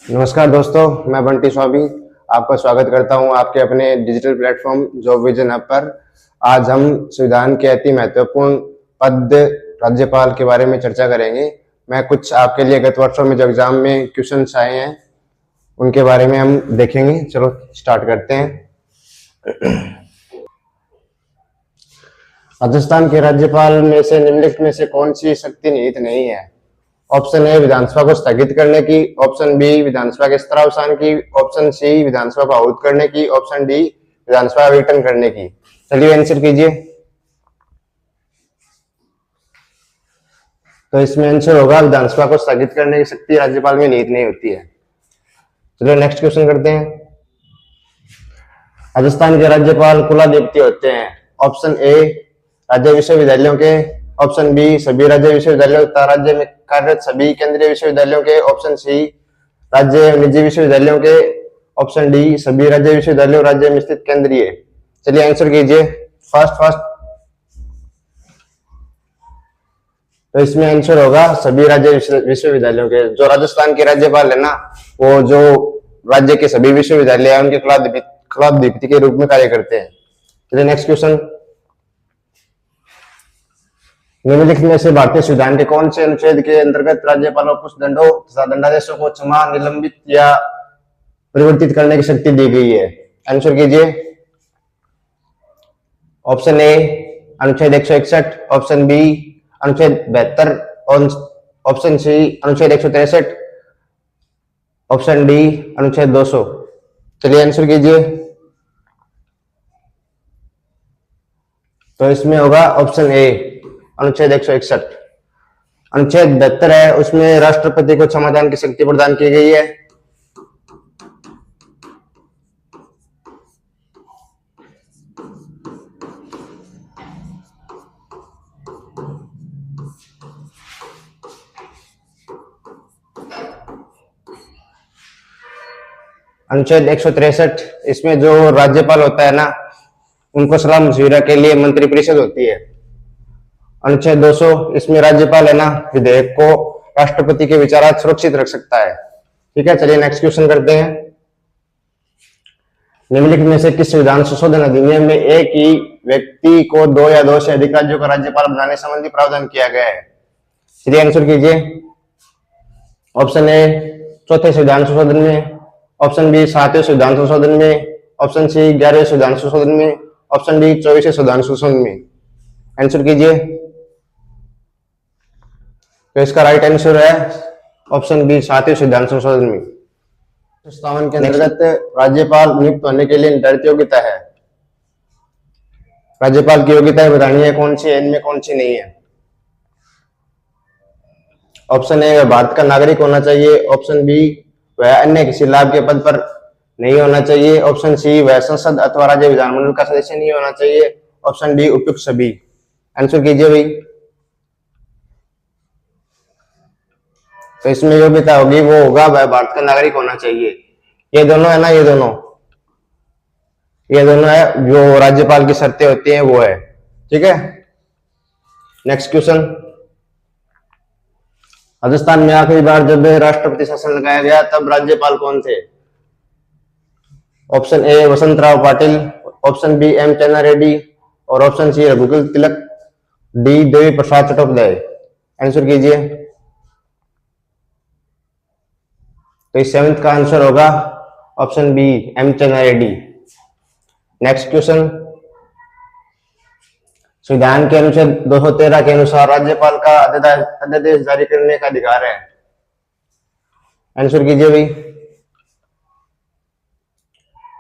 नमस्कार दोस्तों, मैं बंटी स्वामी आपका स्वागत करता हूं आपके अपने digital platform job vision app पर। आज हम संविधान के अति महत्वपूर्ण पद राज्यपाल के बारे में चर्चा करेंगे। मैं कुछ आपके लिए गत वर्षों में जो एग्जाम में क्वेश्चंस आए हैं उनके बारे में हम देखेंगे। चलो स्टार्ट करते हैं। राजस्थान के राज्यपाल में से निम्नलिखित में से कौन सी शक्ति निहित नहीं है? ऑप्शन ए विधानसभा को स्थगित करने की, ऑप्शन बी विधानसभा के स्तरावसान की, ऑप्शन सी विधानसभा को आहूत करने की, ऑप्शन डी विधानसभा विघटन करने की। चलिए आंसर कीजिए। तो इसमें आंसर होगा विधानसभा को स्थगित करने की शक्ति राज्यपाल में निहित नहीं होती है। चलिए नेक्स्ट क्वेश्चन करते हैं। राजस्थान के राज्यपाल कुलाधिपति होते हैं। ऑप्शन ए राज्य विश्वविद्यालयों के, ऑप्शन बी सभी राज्य विश्वविद्यालयों तथा राज्य में कार्यरत सभी केंद्रीय विश्वविद्यालयों के, ऑप्शन सी राज्य निजी विश्वविद्यालयों के, ऑप्शन डी सभी राज्य विश्वविद्यालयों राज्य में स्थित केंद्रीय। चलिए आंसर कीजिए फास्ट। तो इसमें आंसर होगा सभी राज्य विश्वविद्यालयों के। जो राजस्थान के राज्यपाल है ना, वो जो राज्य के सभी विश्वविद्यालय है उनके कुलाधिपति के रूप में कार्य करते हैं। चलिए नेक्स्ट क्वेश्चन। निम्नलिखित में से भारतीय संविधान के कौन से अनुच्छेद के अंतर्गत राज्यपालों को कुछ दंडों तथा दंडादेशों को क्षमा, निलंबित या परिवर्तित करने की शक्ति दी गई है? आंसर कीजिए। ऑप्शन ए अनुच्छेद 161, ऑप्शन बी अनुच्छेद 72, ऑप्शन सी अनुच्छेद 163, ऑप्शन डी अनुच्छेद 200। चलिए आंसर कीजिए। तो इसमें होगा ऑप्शन ए अनुच्छेद 161। अनुच्छेद 72 है, उसमें राष्ट्रपति को क्षमादान की शक्ति प्रदान की गई है। अनुच्छेद 163, इसमें जो राज्यपाल होता है ना, उनको सलाह मशविरा के लिए मंत्रिपरिषद होती है। अनुच्छेद 200, इसमें राज्यपाल है ना, विधेयक को राष्ट्रपति के विचारार्थ सुरक्षित रख सकता है। ठीक है, चलिए नेक्स्ट क्वेश्चन करते हैं। निम्नलिखित में से किस संविधान संशोधन अधिनियम में एक ही व्यक्ति को 2 या 2 से अधिक राज्यों का राज्यपाल बनाने संबंधी प्रावधान किया गया है? चलिए आंसर कीजिए। ऑप्शन ए चौथे संविधान संशोधन में, ऑप्शन बी 7वें संविधान संशोधन में, ऑप्शन सी 11वें संविधान संशोधन में, ऑप्शन डी 24वें संविधान संशोधन में। आंसर कीजिए। तो इसका राइट आंसर है ऑप्शन बी 7वें संविधान संशोधन में। 57 के अंतर्गत राज्यपाल नियुक्त होने के लिए निर्धारित योग्यता है। राज्यपाल की योग्यताएं बतानी है, कौन सी है इनमें, कौन सी नहीं है। ऑप्शन ए भारत का नागरिक होना चाहिए, ऑप्शन बी वह अन्य किसी लाभ के पद पर नहीं होना चाहिए, ऑप्शन सी वह संसद अथवा राज्य विधानमंडल का सदस्य नहीं होना चाहिए, ऑप्शन डी उपयुक्त सभी। आंसर कीजिए भाई। तो इसमें योग्यता होगी वो होगा वह भारत का नागरिक होना चाहिए। ये दोनों है ना, ये दोनों है जो राज्यपाल की शर्तें होती हैं, वो है। ठीक है, नेक्स्ट क्वेश्चन। राजस्थान में आखिरी बार जब राष्ट्रपति शासन लगाया गया तब राज्यपाल कौन थे? Option A Vasantrao Patil, option B M Channa Reddy और option C Raghukul Tilak, D Devi Prasad Chattopadhyay. Answer कीजिए। तो इस 7th का आंसर होगा option B M Channa Reddy. Next question. संविधान के अनुच्छेद 213 के अनुसार राज्यपाल का अध्यादेश जारी करने का अधिकार है। आंसर कीजिए भाई।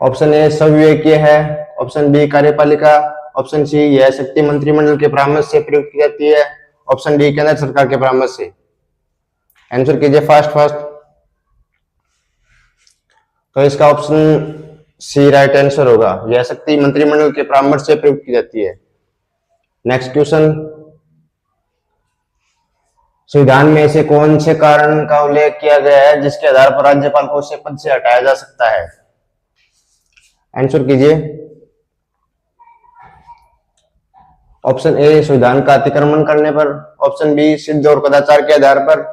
ऑप्शन ए संविवेकीय है, ऑप्शन बी कार्यपालिका, ऑप्शन सी यह शक्ति मंत्रिमंडल के परामर्श से प्रयुक्त की जाती है, ऑप्शन डी केंद्र सरकार के परामर्श से। आंसर कीजिए फास्ट। तो इसका ऑप्शन सी राइट आंसर होगा, यह शक्ति मंत्रिमंडल के परामर्श से प्रयुक्त की जाती है। Next question. संविधान में ऐसे कौन से कारण का उल्लेख किया गया है जिसके आधार पर राज्यपाल को उससे पद से हटाया जा सकता है? आंसर कीजिए। ऑप्शन ए संविधान का अतिक्रमण करने पर, ऑप्शन बी सिद्ध और कदाचार के आधार पर,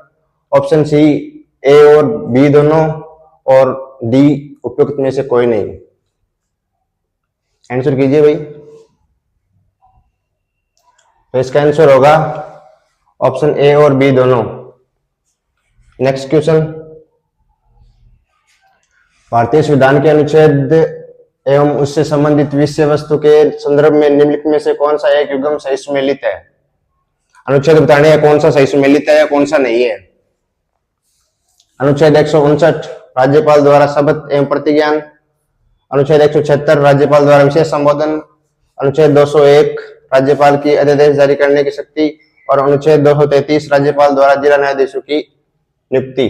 ऑप्शन सी ए और बी दोनों, और डी उपयुक्त में से कोई नहीं। आंसर कीजिए भाई। तो इसका आंसर होगा ऑप्शन ए और बी दोनों। नेक्स्ट क्वेश्चन, भारतीय संविधान के अनुच्छेद एवं उससे संबंधित विषय वस्तु के संदर्भ में निम्नलिखित में से कौन सा एक युग्म सही सुमेलित है? अनुच्छेद बताने हैं कौन सा सही सुमेलित है या कौन सा नहीं है। अनुच्छेद 159 राज्यपाल द्वारा शपथ एवं प्रतिज्ञान, अनुच्छेद 176 राज्यपाल द्वारा विशेष संबोधन, अनुच्छेद 201 राज्यपाल की अध्यादेश जारी करने की शक्ति और अनुच्छेद 233 राज्यपाल द्वारा जिला न्यायाधीशों की नियुक्ति।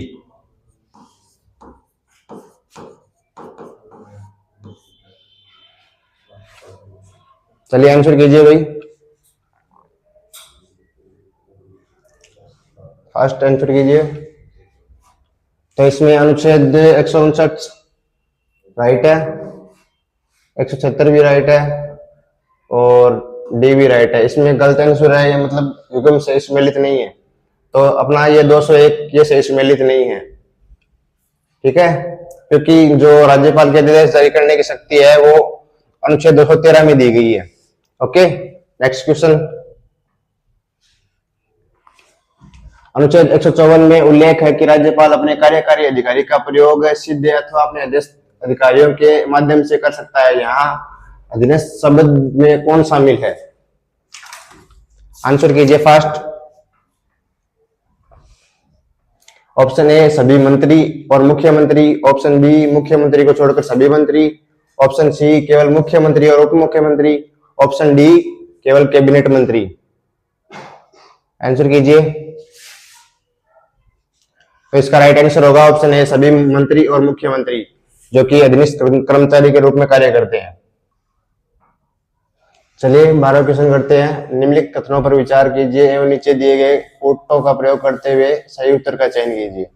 चलिए आंसर कीजिए भाई। फर्स्ट आंसर कीजिए। तो इसमें अनुच्छेद 159 राइट है, 176 भी राइट है और डी भी राइट है। इसमें गलत आंसर है, ये मतलब युग्म सही सुमेलित नहीं है। तो अपना ये 201 ये सही सुमेलित नहीं है, ठीक है, क्योंकि जो राज्यपाल के आदेश जारी करने की शक्ति है वो अनुच्छेद 213 में दी गई है। ओके, नेक्स्ट क्वेश्चन, अनुच्छेद 154 में उल्लेख है कि राज्यपाल अपने कार्यकारी अधिकारी का प्रयोग सीधे अथवा अपने अधीनस्थ अधिकारियों के माध्यम से कर सकता है। यहाँ अधीनस्थ शब्द में कौन शामिल है? आंसर कीजिए फास्ट। ऑप्शन ए सभी मंत्री और मुख्यमंत्री, ऑप्शन बी मुख्यमंत्री को छोड़कर सभी मंत्री, ऑप्शन सी केवल मुख्यमंत्री और उप मुख्यमंत्री, ऑप्शन डी केवल कैबिनेट मंत्री। आंसर कीजिए। तो इसका राइट आंसर होगा ऑप्शन ए सभी मंत्री और मुख्यमंत्री, जो कि अधीनस्थ कर्मचारी के रूप में कार्य करते हैं। चलिए 12 क्वेश्चन करते हैं। निम्नलिखित कथनों पर विचार कीजिए एवं नीचे दिए गए फोटो का प्रयोग करते हुए सही उत्तर का चयन कीजिए।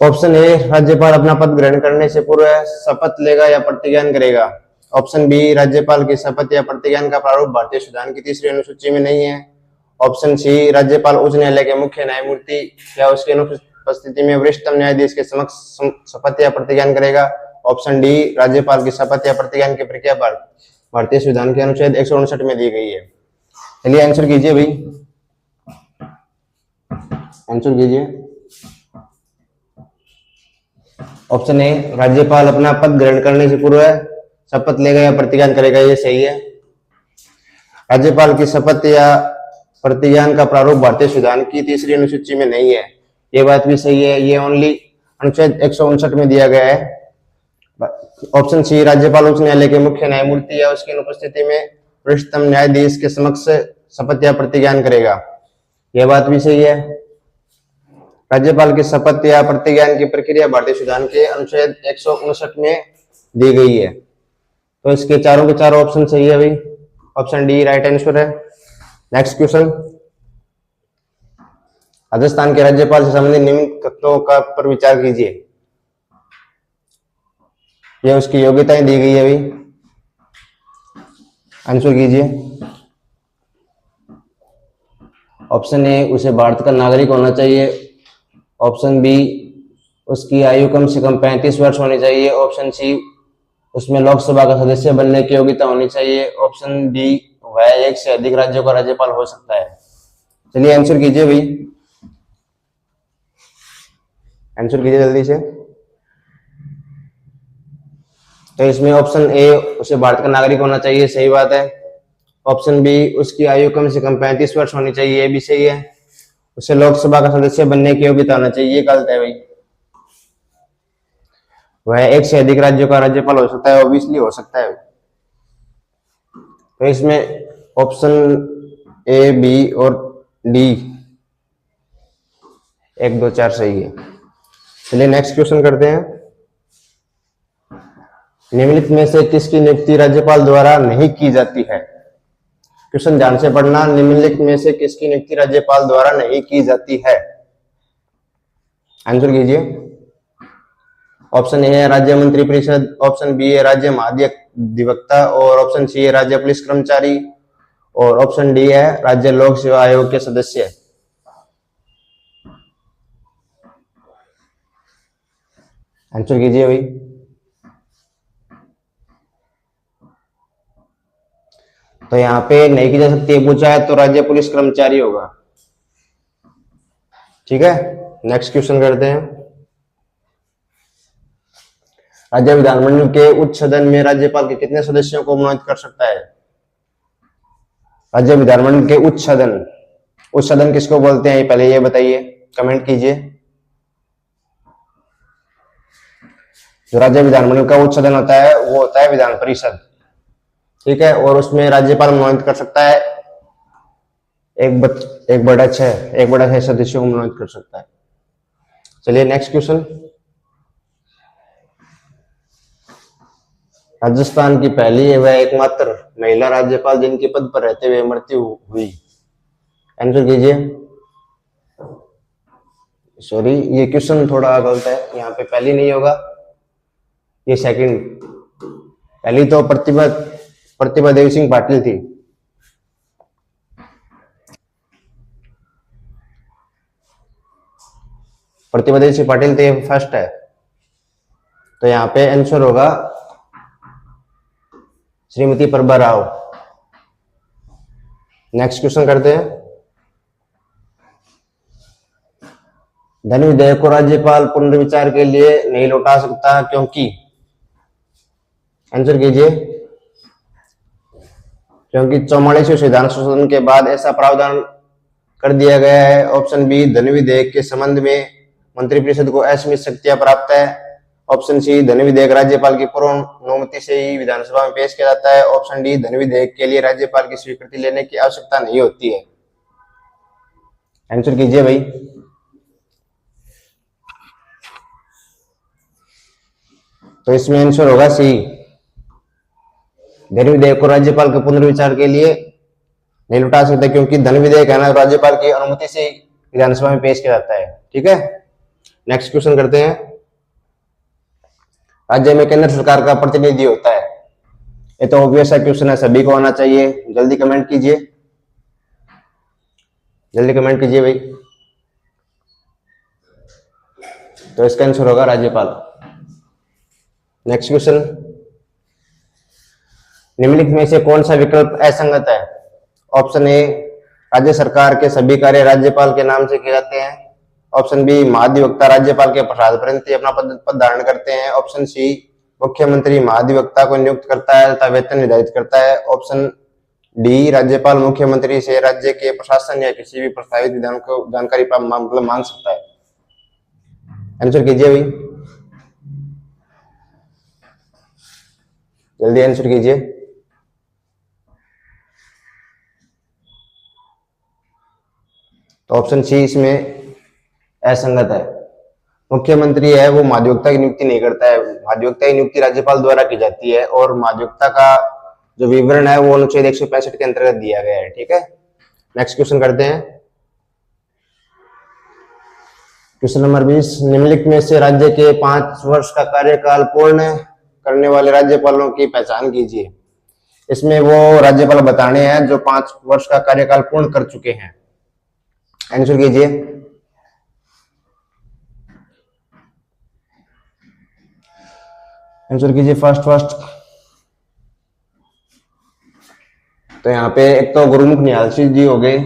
ऑप्शन ए राज्यपाल अपना पद ग्रहण करने से पूर्व शपथ लेगा या प्रतिज्ञान करेगा। ऑप्शन बी राज्यपाल की शपथ या प्रतिज्ञान का प्रारूप भारतीय संविधान की तीसरी अनुसूची में नहीं है। ऑप्शन सी राज्यपाल उच्च न्यायालय के मुख्य न्यायमूर्ति या उसकी अनुपस्थिति में वरिष्ठतम न्यायाधीश के समक्ष शपथ या प्रतिज्ञान करेगा। ऑप्शन डी राज्यपाल की शपथ या प्रतिज्ञान की प्रक्रिया भारतीय संविधान के अनुच्छेद 159 में दी गई है। चलिए आंसर कीजिए भाई, आंसर कीजिए। ऑप्शन ए राज्यपाल अपना पद ग्रहण करने से पूर्व शपथ लेगा या प्रतिज्ञान करेगा, ये सही है। राज्यपाल की शपथ या प्रतिज्ञान का प्रारूप भारतीय संविधान की तीसरी अनुसूची में नहीं है, ये बात भी सही है। ये ओनली अनुच्छेद 159 में दिया गया है। ऑप्शन सी राज्यपाल उच्च न्यायालय के मुख्य न्यायमूर्ति या उसकी अनुपस्थिति में वरिष्ठतम न्यायाधीश के समक्ष शपथ या प्रतिज्ञान करेगा, यह बात भी सही है। राज्यपाल की शपथ या प्रतिज्ञान की प्रक्रिया भारतीय संविधान के अनुच्छेद 159 में दी गई है। तो इसके चारों के चारों ऑप्शन सही है भाई, ऑप्शन डी राइट आंसर है। नेक्स्ट क्वेश्चन, राजस्थान के राज्यपाल से संबंधित निम्न तथ्यों का पर विचार कीजिए। यह उसकी योग्यताएं दी गई है भाई, आंसर कीजिए। ऑप्शन ए उसे भारत का नागरिक होना चाहिए। ऑप्शन बी उसकी आयु कम से कम 35 वर्ष होनी चाहिए। ऑप्शन सी उसमें लोकसभा का सदस्य बनने की योग्यता होनी चाहिए। ऑप्शन डी वह एक से अधिक राज्यों का राज्यपाल हो सकता है। चलिए आंसर कीजिए भाई, आंसर कीजिए जल्दी से। तो इसमें ऑप्शन ए उसे भारत का नागरिक होना चाहिए, सही बात है। ऑप्शन बी उसकी आयु कम से कम 35 वर्ष होनी चाहिए, ये भी सही है। उसे लोकसभा का सदस्य बनने की योग्यता होना चाहिए, ये गलत है भाई। वह एक से अधिक राज्यों का राज्यपाल हो सकता है, ऑब्वियसली हो सकता है। तो इसमें ऑप्शन ए बी और डी 1 2 4 सही है। चलिए नेक्स्ट क्वेश्चन करते हैं। निम्नलिखित में से किसकी नियुक्ति राज्यपाल द्वारा नहीं की जाती है? क्वेश्चन ध्यान से पढ़ना। निम्नलिखित में से किसकी नियुक्ति राज्यपाल द्वारा नहीं की जाती है? आंसर कीजिए। ऑप्शन ए है राज्य मंत्री परिषद, ऑप्शन बी है राज्य महाधिवक्ता और ऑप्शन सी है राज्य पुलिस कर्मचारी और ऑप्शन डी है राज्य लोक सेवा आयोग के सदस्य। आंसर कीजिए भाई। तो यहाँ पे नहीं की जा सकती है, पूछा है तो राज्य पुलिस कर्मचारी होगा। ठीक है, नेक्स्ट क्वेश्चन करते हैं। राज्य विधानमंडल के उच्च सदन में राज्यपाल के कितने सदस्यों को मनोनीत कर सकता है? राज्य विधानमंडल के उच्च सदन किसको बोलते हैं पहले ये बताइए, कमेंट कीजिए। जो राज्य विधानमंडल का उच्च सदन होता है वो होता है विधान परिषद। ठीक है, और उसमें राज्यपाल मनोनीत कर सकता है एक बटा छह सदस्यों को मनोनीत कर सकता है। चलिए नेक्स्ट क्वेश्चन। राजस्थान की पहली एवं एकमात्र महिला राज्यपाल जिनके पद पर रहते हुए मृत्यु हुई, आंसर कीजिए। सॉरी, ये क्वेश्चन थोड़ा गलत है, यहाँ पे पहली नहीं होगा, ये सेकंड। पहली तो प्रतिभा देवी सिंह पाटिल थी। प्रतिभा देवी सिंह पाटिल थे, फर्स्ट है, तो यहाँ पे आंसर होगा श्रीमती प्रभा राव। नेक्स्ट क्वेश्चन करते हैं। धन विधेयक को राज्यपाल पुनर्विचार के लिए नहीं लौटा सकता क्योंकि, आंसर कीजिए। क्योंकि 44वें संविधान संशोधन के बाद ऐसा प्रावधान कर दिया गया है। ऑप्शन बी, धन विधेयक के संबंध में मंत्रिपरिषद को असीमित शक्तियां प्राप्त है। ऑप्शन सी, धन विधेयक राज्यपाल की पूर्व अनुमति से ही विधानसभा में पेश किया जाता है। ऑप्शन डी, धन विधेयक के लिए राज्यपाल की स्वीकृति लेने की आवश्यकता नहीं होती है। आंसर कीजिए भाई। तो इसमें आंसर होगा सी, धन विधेयक को राज्यपाल के पुनर्विचार के लिए नहीं लौटा सकते क्योंकि धन विधेयक है ना, राज्यपाल की अनुमति से विधानसभा में पेश किया जाता है। ठीक है, नेक्स्ट क्वेश्चन करते हैं। राज्य में केंद्र सरकार का प्रतिनिधि होता है, ये तो ऑब्वियस क्वेश्चन है, सभी को आना चाहिए। जल्दी कमेंट कीजिए, जल्दी कमेंट कीजिए भाई। तो इसका आंसर होगा राज्यपाल। नेक्स्ट क्वेश्चन, निम्नलिखित में से कौन सा विकल्प असंगत है? ऑप्शन ए, राज्य सरकार के सभी कार्य राज्यपाल के नाम से किए जाते हैं। ऑप्शन बी, महाधिवक्ता राज्यपाल के प्रसाद पर्यंत अपना पद धारण करते हैं। ऑप्शन सी, मुख्यमंत्री महाधिवक्ता को नियुक्त करता है तथा वेतन निर्धारित करता है। ऑप्शन डी, राज्यपाल मुख्यमंत्री से राज्य के प्रशासन या किसी भी प्रस्तावित विधान को जानकारी मांग सकता है। आंसर कीजिए भाई, जल्दी आंसर कीजिए। तो ऑप्शन सी इसमें असंगत है। मुख्यमंत्री है वो महाधिवक्ता की नियुक्ति नहीं करता है, महाधिवक्ता की नियुक्ति राज्यपाल द्वारा की जाती है और महाधिवक्ता का जो विवरण है वो अनुच्छेद 165 के अंतर्गत दिया गया है। ठीक है, नेक्स्ट क्वेश्चन करते हैं। क्वेश्चन नंबर 20, निम्नलिखित में से राज्य के 5 वर्ष का कार्यकाल पूर्ण करने वाले राज्यपालों की पहचान कीजिए। इसमें वो राज्यपाल बताने हैं जो 5 वर्ष का कार्यकाल पूर्ण कर चुके हैं। आंसर कीजिए। आंसर कीजिए फर्स्ट। तो यहाँ पे एक तो गुरुमुख निहाल सिंह जी हो गए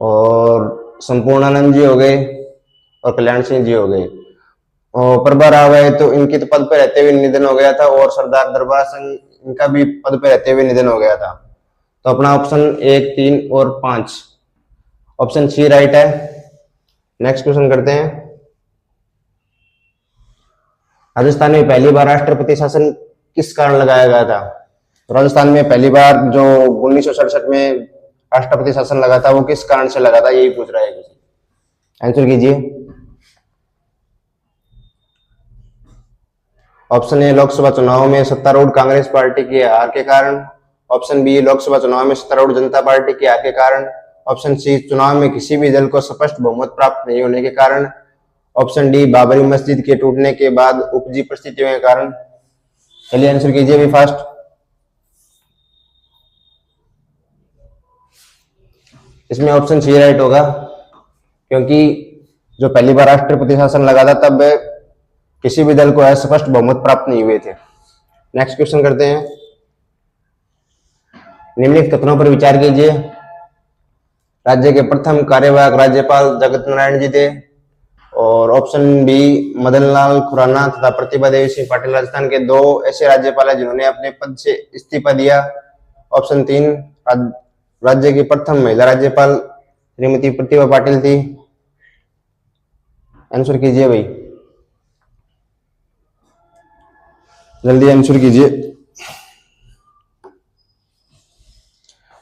और संपूर्णानंद जी हो गए और कल्याण सिंह जी हो गए। और प्रभा राव है तो इनकी तो पद पे रहते हुए निधन हो गया था और सरदार दरबार सिंह इनका भी पद पे रहते हुए निधन हो गया था। तो अपना ऑप्शन 1, 3 और 5, ऑप्शन सी राइट है। नेक्स्ट क्वेश्चन करते हैं। राजस्थान में पहली बार राष्ट्रपति शासन किस कारण लगाया गया था? राजस्थान में पहली बार जो 1967 में राष्ट्रपति शासन लगा था वो किस कारण से लगा था, यही पूछ रहा है। आंसर कीजिए। ऑप्शन ए, लोकसभा चुनाव में सत्तारूढ़ कांग्रेस पार्टी की हार के कारण। ऑप्शन बी, लोकसभा चुनाव में सत्तारूढ़ जनता पार्टी की हार के कारण। ऑप्शन सी, चुनाव में किसी भी दल को स्पष्ट बहुमत प्राप्त नहीं होने के कारण। ऑप्शन डी, बाबरी मस्जिद के टूटने के बाद उपजी परिस्थितियों के कारण। चलिए आंसर कीजिए भी फास्ट। इसमें ऑप्शन सी राइट होगा क्योंकि जो पहली बार राष्ट्रपति शासन लगा था तब किसी भी दल को अस्पष्ट बहुमत प्राप्त नहीं हुए थे। नेक्स्ट क्वेश्चन करते हैं। निम्नलिखित कथनों पर विचार कीजिए। राज्य के प्रथम कार्यवाहक राज्यपाल जगत नारायण जी थे। और ऑप्शन बी मदन लाल खुराना तथा प्रतिभा देवी सिंह पाटिल राजस्थान के दो ऐसे राज्यपाल हैं जिन्होंने अपने पद से इस्तीफा दिया। ऑप्शन 3 राज्य की प्रथम महिला राज्यपाल श्रीमती प्रतिभा पाटिल थी। आंसर कीजिए भाई, जल्दी आंसर कीजिए।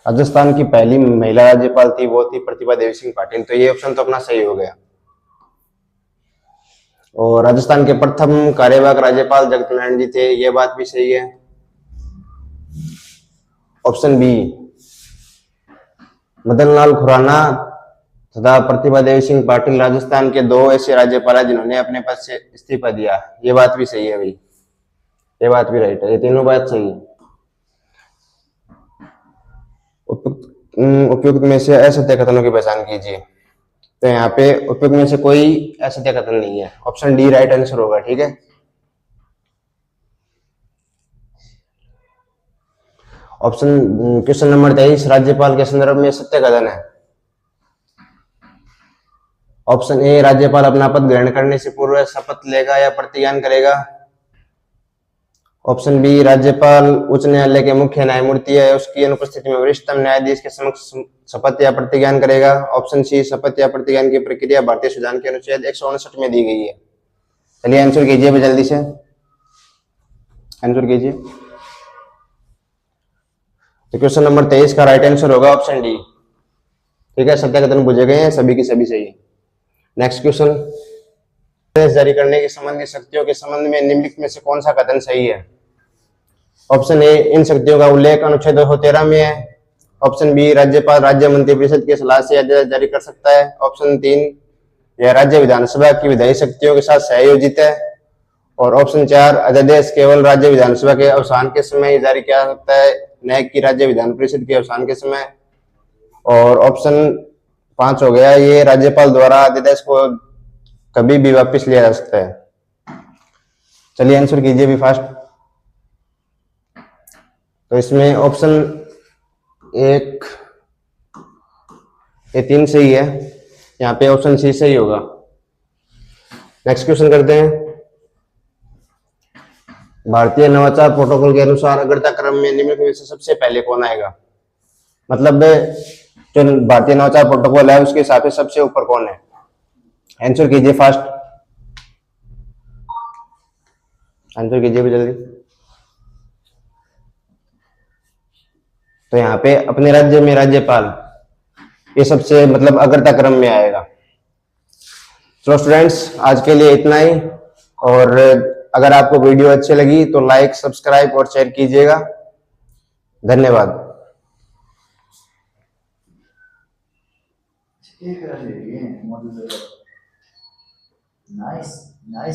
राजस्थान की पहली महिला राज्यपाल थी, वो थी प्रतिभा देवी सिंह पाटिल। तो ये ऑप्शन तो अपना सही हो गया। और राजस्थान के प्रथम कार्यवाहक राज्यपाल जगत नारायण जी थे, ये बात भी सही है। ऑप्शन बी मदन लाल खुराना तथा प्रतिभा देवी सिंह पाटिल राजस्थान के दो ऐसे राज्यपाल हैं जिन्होंने अपने पद से इस्तीफा दिया, ये बात भी सही है भाई, ये बात भी राइट है, ये तीनों बात सही है। उपयुक्त में से असत्य कथनों की पहचान कीजिए। तो यहाँ पे उपयुक्त में से कोई असत्य कथन नहीं है, ऑप्शन डी राइट आंसर होगा। ठीक है, ऑप्शन क्वेश्चन नंबर 23 राज्यपाल के संदर्भ में सत्य कथन है। ऑप्शन ए राज्यपाल अपना पद ग्रहण करने से पूर्व शपथ लेगा या प्रतिज्ञान करेगा। ऑप्शन बी राज्यपाल उच्च न्यायालय के मुख्य न्यायमूर्ति है, उसकी अनुपस्थिति में वरिष्ठतम न्यायाधीश के समक्ष शपथ या प्रतिज्ञान करेगा। ऑप्शन सी शपथ या प्रतिज्ञान की प्रक्रिया भारतीय संविधान के अनुच्छेद 159 में दी गई है। चलिए आंसर कीजिए जल्दी से, आंसर कीजिए। तो क्वेश्चन नंबर 23 का राइट आंसर होगा ऑप्शन डी। ठीक है, सत्य कथन पूछे गए हैं, सभी की सभी सही है। नेक्स्ट क्वेश्चन, जारी करने की संबंधित शक्तियों के संबंध में निम्नलिखित में से कौन सा कथन सही है। ऑप्शन ए इन शक्तियों का उल्लेख अनुच्छेद 213 में है। ऑप्शन बी राज्यपाल राज्य मंत्रिपरिषद की सलाह से अध्यादेश जारी कर सकता है। ऑप्शन 3 यह राज्य विधानसभा की विधायी शक्तियों के साथ सहयोजित है। और ऑप्शन 4 अध्यादेश केवल राज्य विधानसभा के अवसान के समय ही जारी किया जा सकता है, न कि राज्य विधान परिषद के अवसान के समय। और ऑप्शन 5 हो गया, ये राज्यपाल द्वारा अध्यादेश को कभी भी वापस लिया जा सकता है। चलिए आंसर कीजिए भी फास्ट। तो इसमें ऑप्शन 1 ये 3 सही है, यहाँ पे ऑप्शन सी सही होगा। नेक्स्ट क्वेश्चन करते हैं। भारतीय नवाचार प्रोटोकॉल के अनुसार अग्रता क्रम में निम्नलिखित में से सबसे पहले कौन आएगा। मतलब जो भारतीय नवाचार प्रोटोकॉल है उसके हिसाब से सबसे ऊपर कौन है। आंसर कीजिए फास्ट, आंसर कीजिए भी जल्दी। तो यहाँ पे अपने राज्य में राज्यपाल ये सबसे मतलब अग्रता क्रम में आएगा। तो स्टूडेंट्स आज के लिए इतना ही, और अगर आपको वीडियो अच्छी लगी तो लाइक सब्सक्राइब और शेयर कीजिएगा। धन्यवाद। Nice, nice.